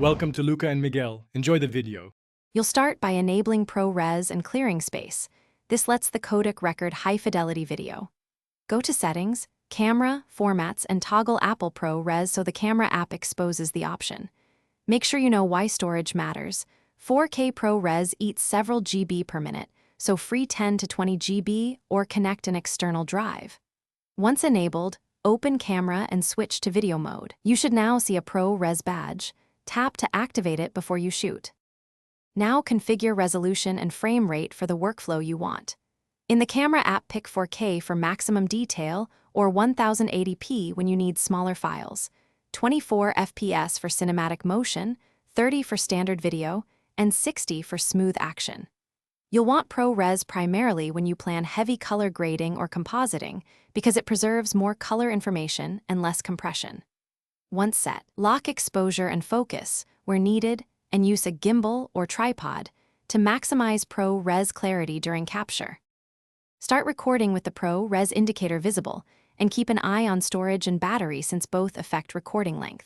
Welcome to Luca and Miguel. Enjoy the video. You'll start by enabling ProRes and clearing space. This lets the codec record high-fidelity video. Go to Settings, Camera, Formats, and toggle Apple ProRes so the camera app exposes the option. Make sure you know why storage matters. 4K ProRes eats several GB per minute, so free 10 to 20 GB or connect an external drive. Once enabled, open Camera and switch to video mode. You should now see a ProRes badge. Tap to activate it before you shoot. Now configure resolution and frame rate for the workflow you want. In the camera app, pick 4K for maximum detail or 1080p when you need smaller files, 24 FPS for cinematic motion, 30 for standard video, and 60 for smooth action. You'll want ProRes primarily when you plan heavy color grading or compositing because it preserves more color information and less compression. Once set, lock exposure and focus where needed and use a gimbal or tripod to maximize ProRes clarity during capture. Start recording with the ProRes indicator visible and keep an eye on storage and battery since both affect recording length.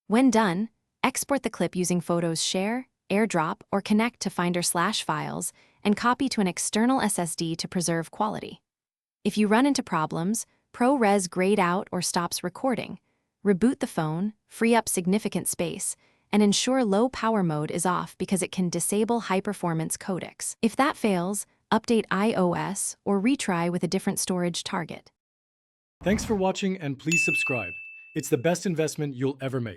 When done, export the clip using Photos Share, AirDrop, or Connect to Finder/files and copy to an external SSD to preserve quality. If you run into problems, ProRes grayed out or stops recording, reboot the phone, free up significant space, and ensure low power mode is off because it can disable high-performance codecs. If that fails, update iOS or retry with a different storage target. Thanks for watching and please subscribe. It's the best investment you'll ever make.